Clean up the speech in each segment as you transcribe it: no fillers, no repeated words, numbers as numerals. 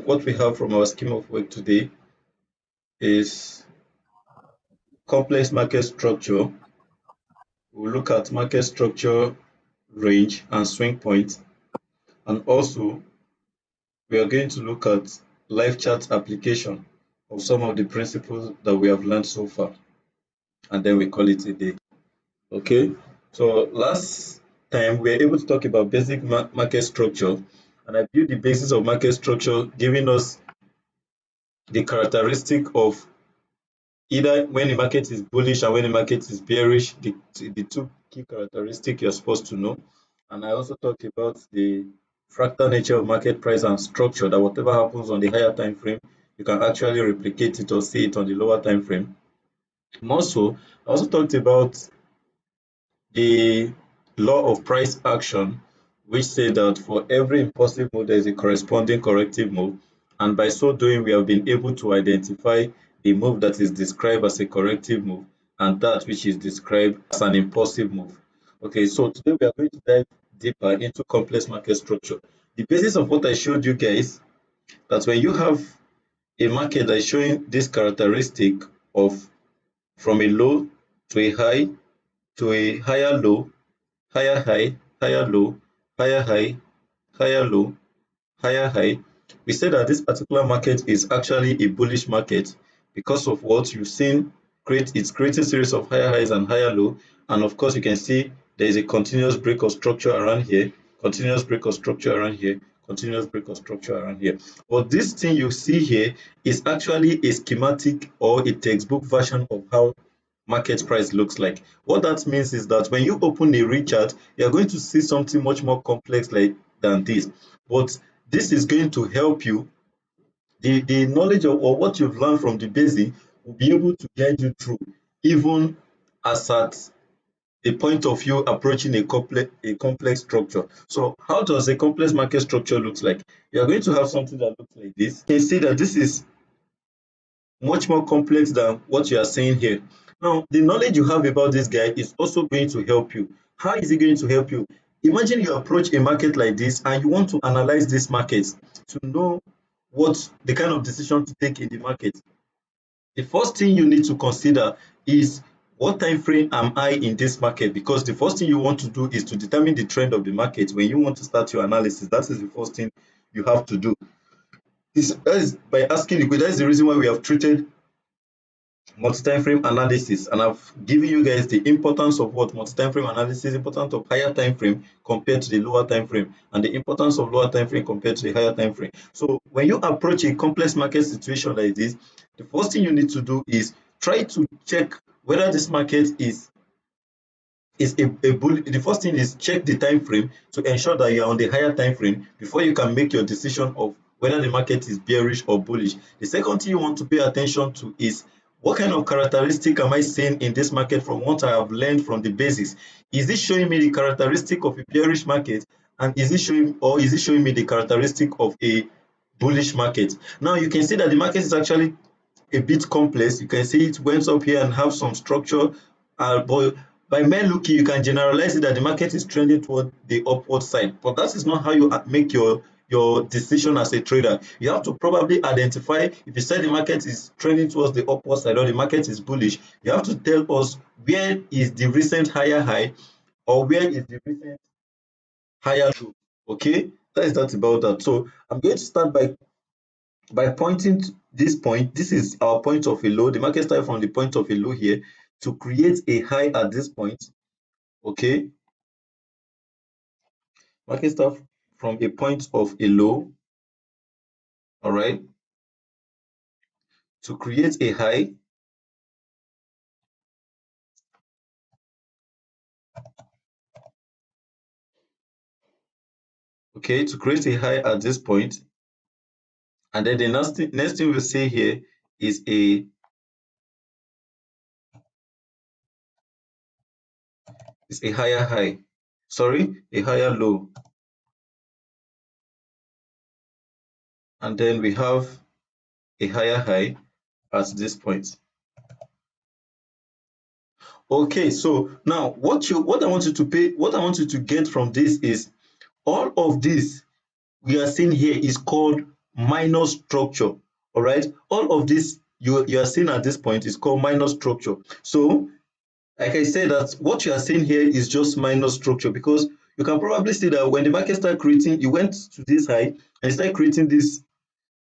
what we have from our scheme of work today is complex market structure. We'll look at market structure, range, and swing points. And also, we are going to look at live chart application of some of the principles that we have learned so far. And then we call it a day. Okay. So last time we were able to talk about basic market structure, and I viewed the basis of market structure, giving us the characteristic of either when the market is bullish and when the market is bearish, the two key characteristics you're supposed to know. And I also talked about the fractal nature of market price and structure, that whatever happens on the higher time frame, you can actually replicate it or see it on the lower time frame. More so, I also talked about the law of price action, which said that for every impulsive move, there is a corresponding corrective move. And by so doing, we have been able to identify the move that is described as a corrective move and that which is described as an impulsive move. Okay, so today we are going to dive deeper into complex market structure. The basis of what I showed you guys, that when you have a market that is showing this characteristic of from a low to a high to a higher low, higher high, higher low, higher high, higher low, higher high. We say that this particular market is actually a bullish market because of what you've seen. It's creating a series of higher highs and higher low, and of course you can see there is a continuous break of structure around here, continuous break of structure around here, continuous break of structure around here. But this thing you see here is actually a schematic or a textbook version of how market price looks like. What that means is that when you open a read chart, you're going to see something much more complex than this. But this is going to help you. The knowledge of or what you've learned from the basic will be able to guide you through, even as at a point of view approaching a complex structure. So how does a complex market structure looks like? You are going to have something that looks like this. You can see that this is much more complex than what you are saying here. Now, the knowledge you have about this guy is also going to help you. How is it going to help you? Imagine you approach a market like this and you want to analyze this market to know what the kind of decision to take in the market. The first thing you need to consider is what time frame am I in this market, because the first thing you want to do is to determine the trend of the market when you want to start your analysis. That is the first thing you have to do. That is by asking the question. That is the reason why we have treated multi-time frame analysis, and I've given you guys the importance of what multi-time frame analysis, importance of higher time frame compared to the lower time frame, and the importance of lower time frame compared to the higher time frame. So when you approach a complex market situation like this, the first thing you need to do is try to check whether this market is a bull. The first thing is check the time frame to ensure that you are on the higher time frame before you can make your decision of whether the market is bearish or bullish. The second thing you want to pay attention to is what kind of characteristic am I seeing in this market from what I have learned from the basics. Is it showing me the characteristic of a bearish market, and is it showing me the characteristic of a bullish market? Now you can see that the market is actually a bit complex. You can see it went up here and have some structure, but by mere looking, you can generalize it that the market is trending toward the upward side. But that is not how you make your decision as a trader. You have to probably identify, if you say the market is trending towards the upward side or the market is bullish, you have to tell us where is the recent higher high or where is the recent higher low. Okay, that is that about that. So I'm going to start by pointing to this point. This is our point of a low. The market started from the point of a low here to create a high at this point. Okay, market start from a point of a low, all right, to create a high. Okay, to create a high at this point, and then the next thing we'll see here is a higher high. Sorry, a higher low, and then we have a higher high at this point. Okay, so now what I want you to get from this is all of this we are seeing here is called minor structure. All right, all of this you are seeing at this point is called minor structure. So like I said, that what you are seeing here is just minor structure, because you can probably see that when the market started creating, it went to this high and started creating this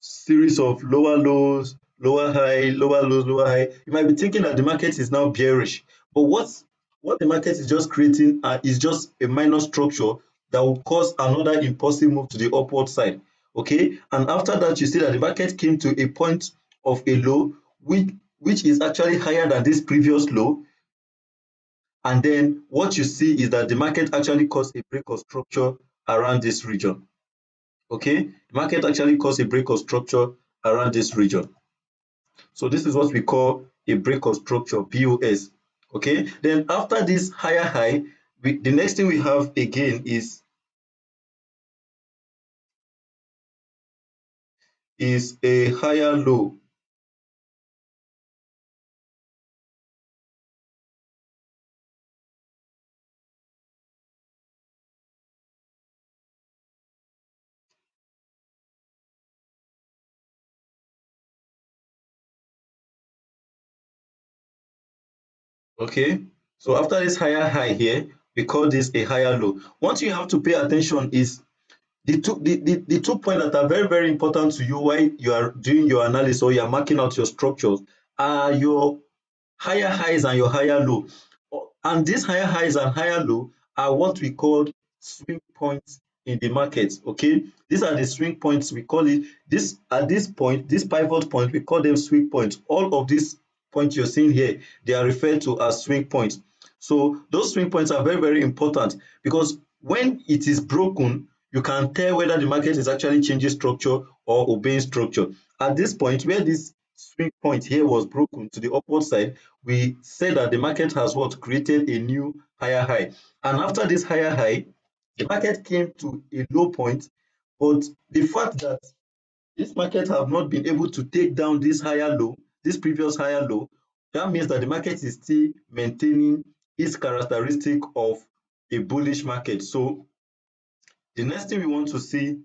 series of lower lows, lower high, lower lows, lower high. You might be thinking that the market is now bearish, but what the market is just creating is just a minor structure that will cause another impulsive move to the upward side. Okay, and after that, you see that the market came to a point of a low, which is actually higher than this previous low, and then what you see is that the market actually caused a break of structure around this region. Okay, the market actually caused a break of structure around this region. So this is what we call a break of structure, BOS. Okay, then after this higher high, the next thing we have again is a higher low. Okay, so after this higher high here, we call this a higher low. What you have to pay attention is the 2 points that are very, very important to you while you are doing your analysis or you are marking out your structures are your higher highs and your higher low. And these higher highs and higher low are what we call swing points in the market. Okay, these are the swing points. We call it this at this point, this pivot point, we call them swing points. All of these points you're seeing here, they are referred to as swing points. So those swing points are very, very important, because when it is broken, you can tell whether the market is actually changing structure or obeying structure. At this point, where this swing point here was broken to the upward side, we said that the market has what created a new higher high. And after this higher high, the market came to a low point. But the fact that this market have not been able to take down this higher low, this previous higher low, that means that the market is still maintaining its characteristic of a bullish market. So the next thing we want to see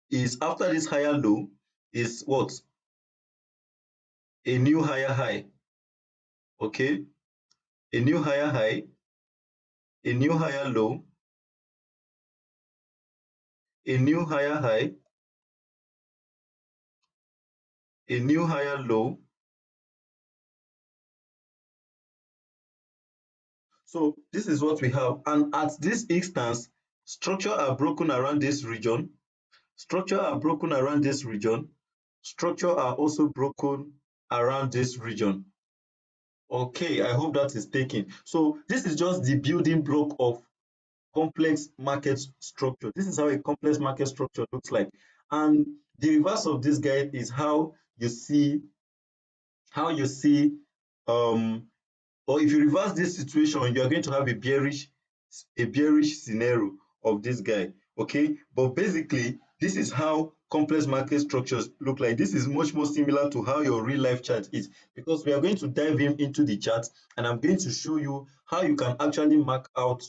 is after this higher low is what? A new higher high. Okay, a new higher high, a new higher low, a new higher high, a new higher low. So this is what we have. And at this instance, structure are broken around this region. Structure are broken around this region. Structure are also broken around this region. Okay, I hope that is taken. So this is just the building block of complex market structure. This is how a complex market structure looks like. And the reverse of this guy is how you see um or if you reverse this situation, you are going to have a bearish scenario of this guy. Okay, but basically this is how complex market structures look like. This is much more similar to how your real life chart is, because we are going to dive into the chart and I'm going to show you how you can actually mark out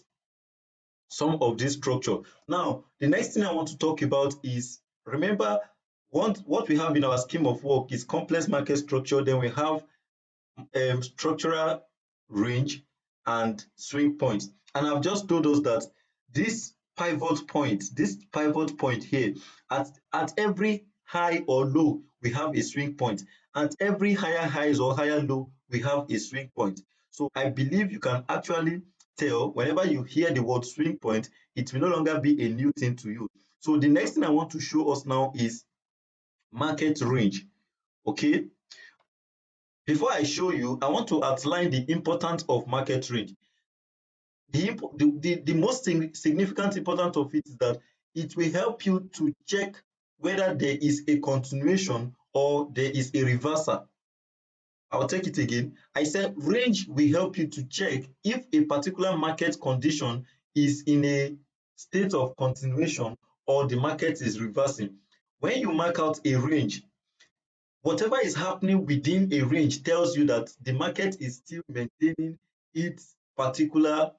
some of this structure. Now the next thing I want to talk about is, remember, what we have in our scheme of work is complex market structure, then we have structural range and swing points. And I've just told us that this pivot point here, at every high or low, we have a swing point. At every higher highs or higher low, we have a swing point. So I believe you can actually tell whenever you hear the word swing point, it will no longer be a new thing to you. So the next thing I want to show us now is market range. Okay, before I show you, I want to outline the importance of market range. The most significant importance of it is that it will help you to check whether there is a continuation or there is a reversal. I'll take it again. I said range will help you to check if a particular market condition is in a state of continuation or the market is reversing. When you mark out a range, whatever is happening within a range tells you that the market is still maintaining its particular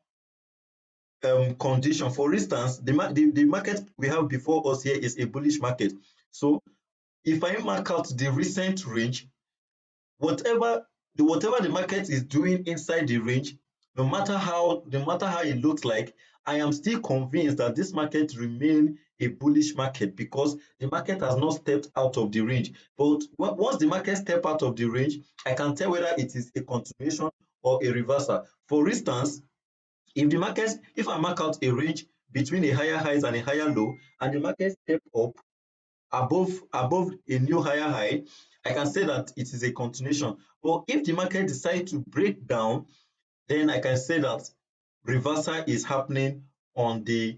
condition. For instance, the market we have before us here is a bullish market. So if I mark out the recent range, whatever the market is doing inside the range, no matter how it looks like, I am still convinced that this market remain a bullish market because the market has not stepped out of the range. But once the market step out of the range, I can tell whether it is a continuation or a reversal. For instance, if I mark out a range between a higher highs and a higher low, and the market step up above a new higher high, I can say that it is a continuation. But if the market decide to break down, then I can say that reversal is happening on the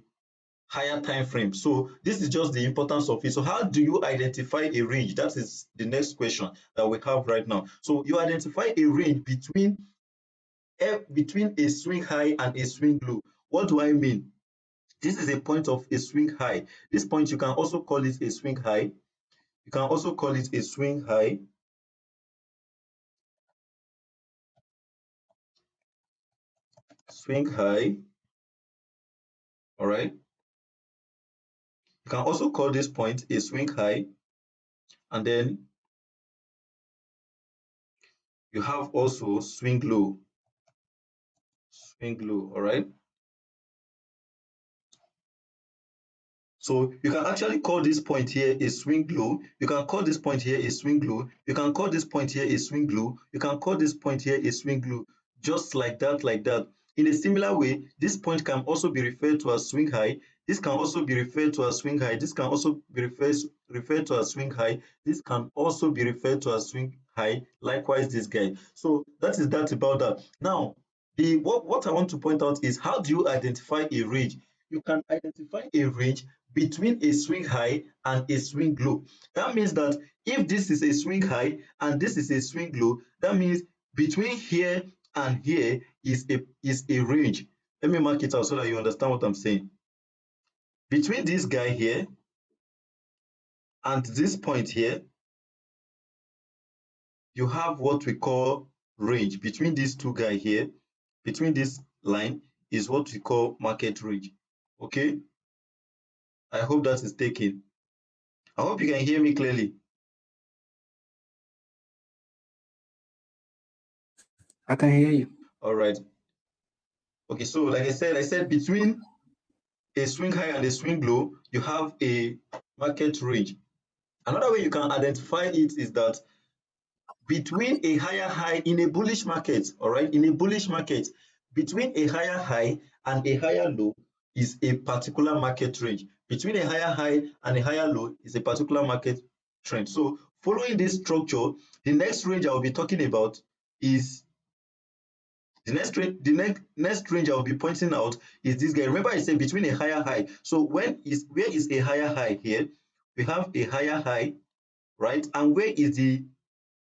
higher time frame. So this is just the importance of it. So how do you identify a range? That is the next question that we have right now. So you identify a range between a swing high and a swing low. What do I mean? This is a point of a swing high. This point, you can also call it a swing high. You can also call it a swing high. Swing high. All right. You can also call this point a swing high. And then you have also swing low. Swing low. All right. So you can actually call this point here a swing low. You can call this point here a swing low. You can call this point here a swing low. You can call this point here a swing low. Just like that, like that. In a similar way, this point can also be referred to as swing high. This can also be referred to as swing high. This can also be referred to as swing high. This can also be referred to as swing high. Likewise, this guy. So that is that about that. Now, what I want to point out is, how do you identify a range? You can identify a range between a swing high and a swing low. That means that if this is a swing high and this is a swing low, that means between here and here is a range. Let me mark it out so that you understand what I'm saying. Between this guy here and this point here, you have what we call range. Between these two guys here, between this line, is what we call market range. Okay, I hope that is taken. I hope you can hear me clearly. I can hear you. All right. Okay, so like I said between a swing high and a swing low, you have a market range. Another way you can identify it is that between a higher high in a bullish market, all right, in a bullish market, between a higher high and a higher low is a particular market range. Between a higher high and a higher low is a particular market trend. So following this structure, the next range I will be talking about is the next range I will be pointing out is this guy. Remember, I said between a higher high. So where is a higher high here? We have a higher high, right? And where is the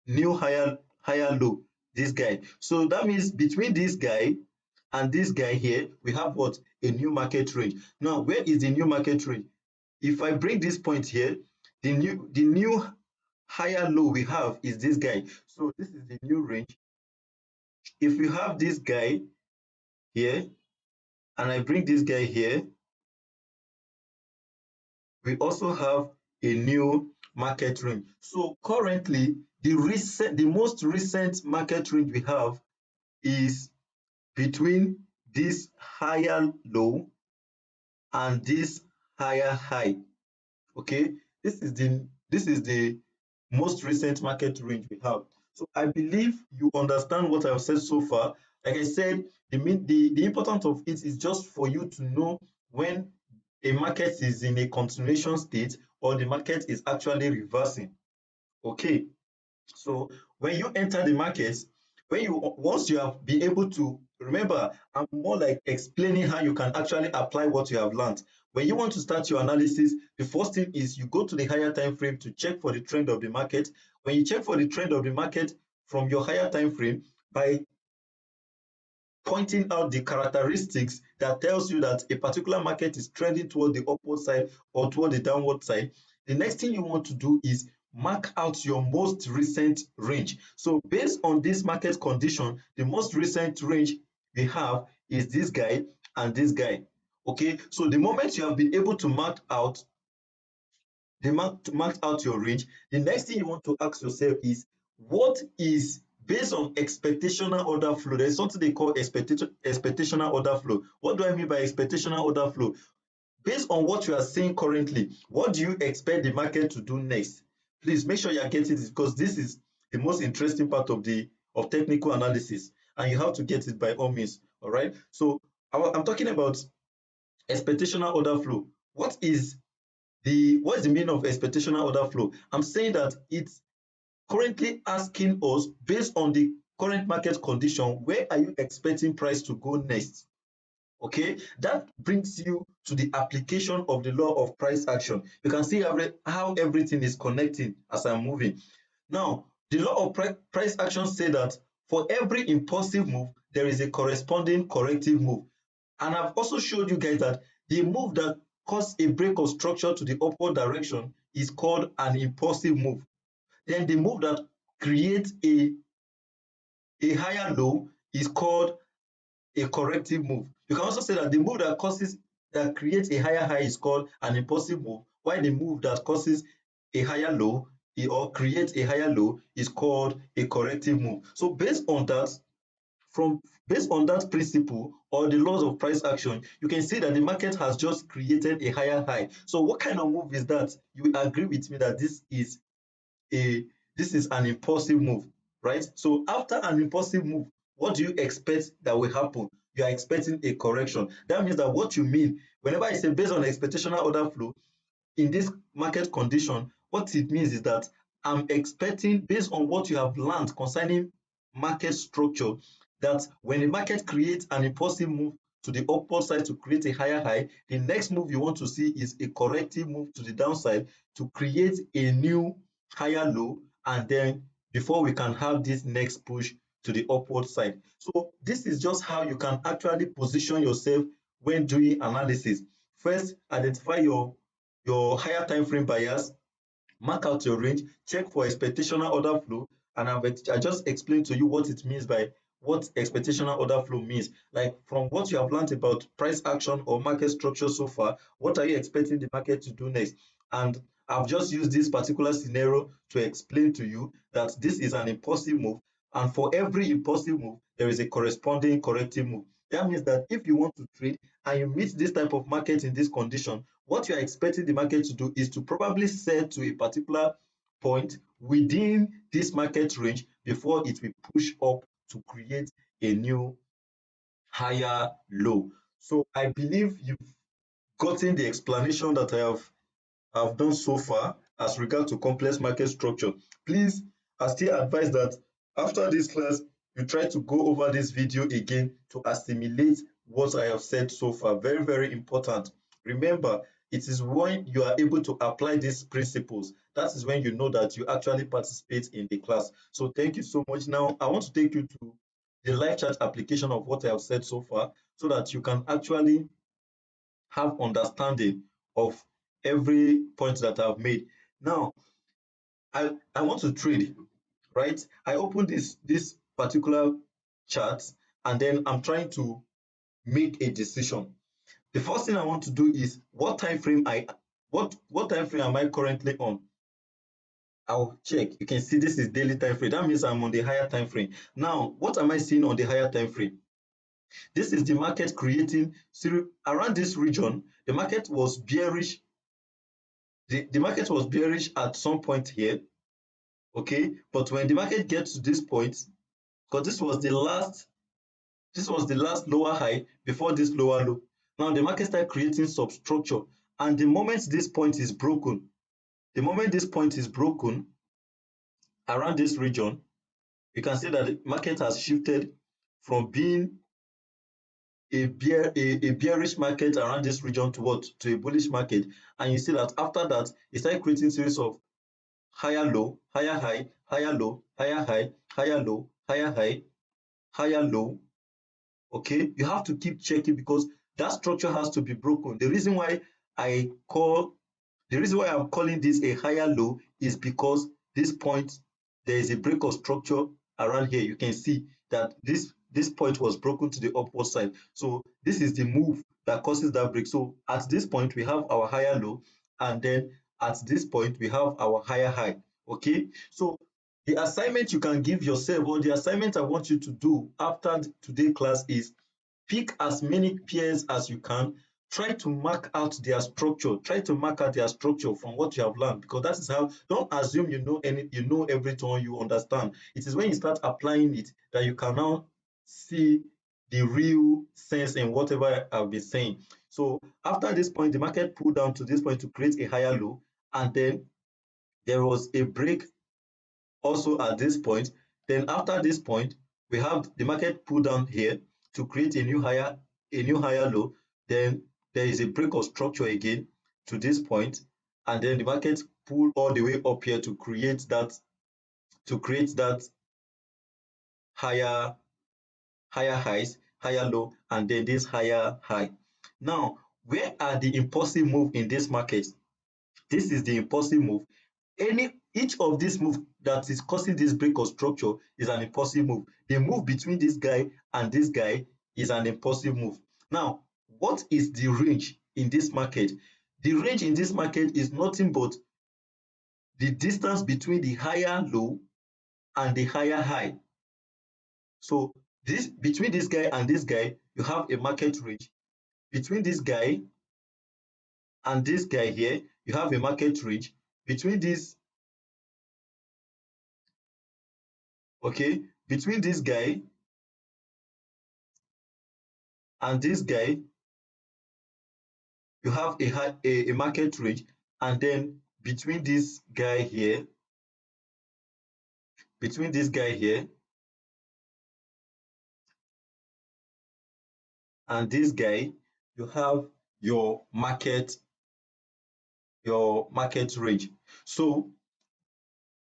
new higher low? This guy. So that means between this guy and this guy here, we have what? A new market range. Now, where is the new market range? If I bring this point here, the new higher low we have is this guy. So this is the new range. If we have this guy here and I bring this guy here, we also have a new market range. So currently, the most recent market range we have is between this higher low and this higher high. Okay, this is the most recent market range we have. So I believe you understand what I've said so far. Like I said, the importance of it is just for you to know when a market is in a continuation state or the market is actually reversing. Okay, so when you enter the market, once you have been able to remember, I'm more like explaining how you can actually apply what you have learned. When you want to start your analysis, the first thing is you go to the higher time frame to check for the trend of the market. When you check for the trend of the market from your higher time frame, by pointing out the characteristics that tells you that a particular market is trending toward the upward side or toward the downward side, the next thing you want to do is mark out your most recent range. So based on this market condition, the most recent range we have is this guy and this guy. Okay, so the moment you have been able to mark out marked out your range, the next thing you want to ask yourself is, what is based on expectational order flow? There's something they call expectational order flow. What do I mean by expectational order flow? Based on what you are seeing currently, what do you expect the market to do next? Please make sure you are getting this, because this is the most interesting part of technical analysis, and you have to get it by all means. All right. So I'm talking about expectational order flow. What is the meaning of expectational order flow? I'm saying that it's currently asking us, based on the current market condition, where are you expecting price to go next? Okay, that brings you to the application of the law of price action. You can see how everything is connecting as I'm moving. Now, the law of price action say that for every impulsive move, there is a corresponding corrective move. And I've also showed you guys that the move that causes a break of structure to the upward direction is called an impulsive move. Then the move that creates a higher low is called a corrective move. You can also say that the move that creates a higher high is called an impulsive move, while the move that causes a higher low or creates a higher low is called a corrective move. So based on that principle or the laws of price action, you can see that the market has just created a higher high. So what kind of move is that? You will agree with me that this is an impulsive move, right? So after an impulsive move, what do you expect that will happen? You are expecting a correction. That means that what you mean, whenever I say based on expectational order flow, in this market condition, what it means is that I'm expecting, based on what you have learned concerning market structure, that when the market creates an impulsive move to the upward side to create a higher high, the next move you want to see is a corrective move to the downside to create a new higher low, and then before we can have this next push to the upward side. So this is just how you can actually position yourself when doing analysis. First, identify your higher time frame bias, mark out your range, check for expectational order flow, and I just explained to you what it means by what expectational order flow means. Like, from what you have learned about price action or market structure so far, what are you expecting the market to do next? And I've just used this particular scenario to explain to you that this is an impulsive move, and for every impulsive move, there is a corresponding corrective move. That means that if you want to trade and you meet this type of market in this condition, what you are expecting the market to do is to probably sell to a particular point within this market range before it will push up to create a new higher low. So I believe you've gotten the explanation that I've done so far as regard to complex market structure. Please, I still advise that after this class, you try to go over this video again to assimilate what I have said so far. Very, very important. Remember, it is when you are able to apply these principles, that is when you know that you actually participate in the class. So thank you so much. Now, I want to take you to the live chat application of what I have said so far, so that you can actually have understanding of every point that I've made. Now, I want to trade, right? I open this particular chart, and then I'm trying to make a decision. The first thing I want to do is, what time frame am I currently on? I'll check. You can see this is daily time frame. That means I'm on the higher time frame. Now, what am I seeing on the higher time frame? This is the market creating around this region. The market was bearish. The market was bearish at some point here, okay? But when the market gets to this point, because this was the last lower high before this lower low. Now the market started creating substructure, and the moment this point is broken, around this region, you can see that the market has shifted from being a bearish market around this region to what? To a bullish market. And you see that after that, it started creating series of higher low, higher high, higher low, higher high, higher low, higher high, higher low. Okay, you have to keep checking, because that structure has to be broken. The reason why I'm calling this a higher low is because this point, there is a break of structure around here. You can see that this point was broken to the upward side. So this is the move that causes that break. So at this point, we have our higher low, and then at this point we have our higher high. Okay, so the assignment you can give yourself, or the assignment I want you to do after today class, is pick as many pairs as you can. Try to mark out their structure. Try to mark out their structure from what you have learned, because that is how. Don't assume you know everything, you understand. It is when you start applying it that you can now see the real sense in whatever I've been saying. So after this point, the market pulled down to this point to create a higher low, and then there was a break also at this point. Then after this point, we have the market pull down here to create a new higher low. Then there is a break of structure again to this point, and then the market pull all the way up here to create that higher higher highs, higher low, and then this higher high. Now, where are the impulsive move in this market? This is the impulsive move. Each of these move that is causing this break of structure is an impulsive move. The move between this guy and this guy is an impulsive move. Now, what is the range in this market? The range in this market is nothing but the distance between the higher low and the higher high. So this between this guy and this guy, you have a market range. Between this guy and this guy here, you have a market range. Between this, okay, between this guy and this guy, you have a market range. And then between this guy here, between this guy here and this guy, you have your market range. So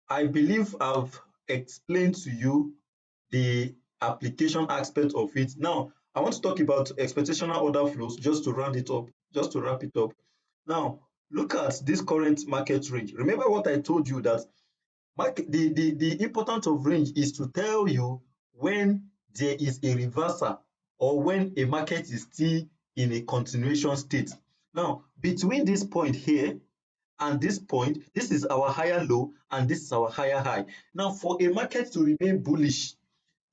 I believe I've explained to you the application aspect of it. Now, I want to talk about expectational order flows just to round it up, just to wrap it up. Now, look at this current market range. Remember what I told you, that the importance of range is to tell you when there is a reversal or when a market is still in a continuation state. Now, between this point here and this point, this is our higher low and this is our higher high. Now, for a market to remain bullish,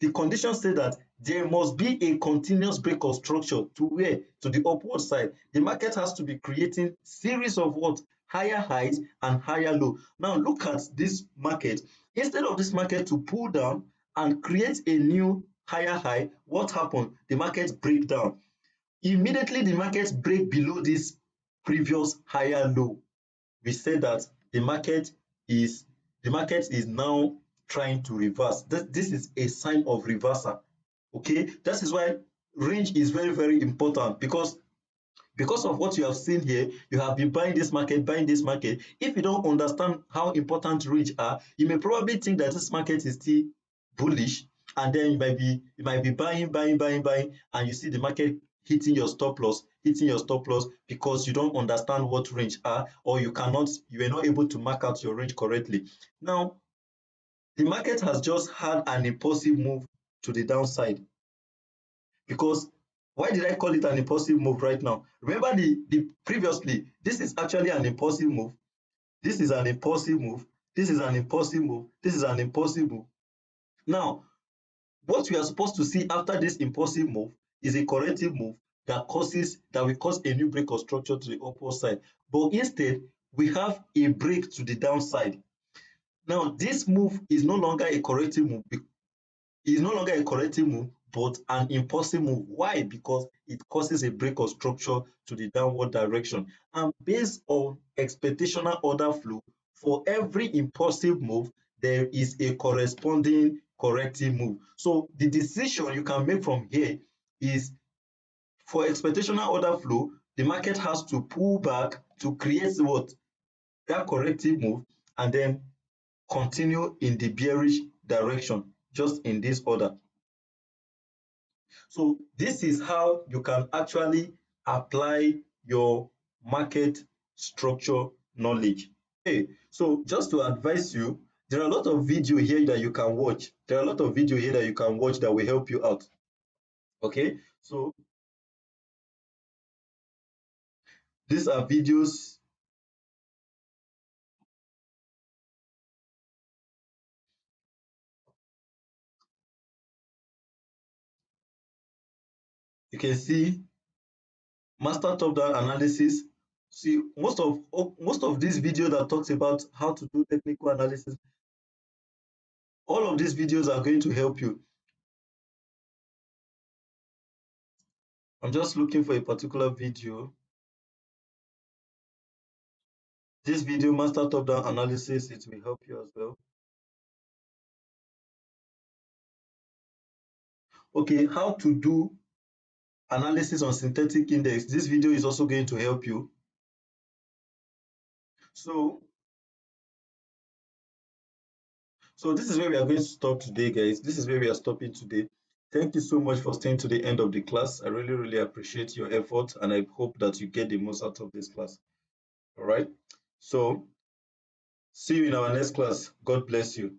the condition say that there must be a continuous break of structure to where? To the upward side. The market has to be creating series of what? Higher highs and higher low. Now look at this market. Instead of this market to pull down and create a new higher high, what happened? The market break down. Immediately the market break below this previous higher low, we said that the market is now trying to reverse. This is a sign of reversal. Okay, that is why range is very, very important, because of what you have seen here. You have been buying this market, buying this market. If you don't understand how important range are, you may probably think that this market is still bullish, and then you might be buying, and you see the market hitting your stop loss, because you don't understand what range are, or you were not able to mark out your range correctly. Now, the market has just had an impulsive move to the downside. Because why did I call it an impulsive move right now? Remember the previously, this is actually an impulsive move. This is an impulsive move. This is an impulsive move. This is an impulsive move. Now, what we are supposed to see after this impulsive move is a corrective move that will cause a new break of structure to the upward side. But instead, we have a break to the downside. Now, this move is no longer a corrective move. It's no longer a corrective move, but an impulsive move. Why? Because it causes a break of structure to the downward direction. And based on expectational order flow, for every impulsive move, there is a corresponding corrective move. So the decision you can make from here is, for expectational order flow, the market has to pull back to create what? That corrective move, and then continue in the bearish direction, just in this order. So this is how you can actually apply your market structure knowledge. Okay, so just to advise you, there are a lot of video here that you can watch. There are a lot of video here that you can watch that will help you out. Okay, so these are videos You can see master top-down analysis. See, most of this video that talks about how to do technical analysis, all of these videos are going to help you. I'm just looking for a particular video. This video, master top-down analysis, it will help you as well. Okay, how to do analysis on synthetic index. This video is also going to help you. So this is where we are going to stop today, guys. This is where we are stopping today. Thank you so much for staying to the end of the class. I really, really appreciate your effort, and I hope that you get the most out of this class. All right. So see you in our next class. God bless you.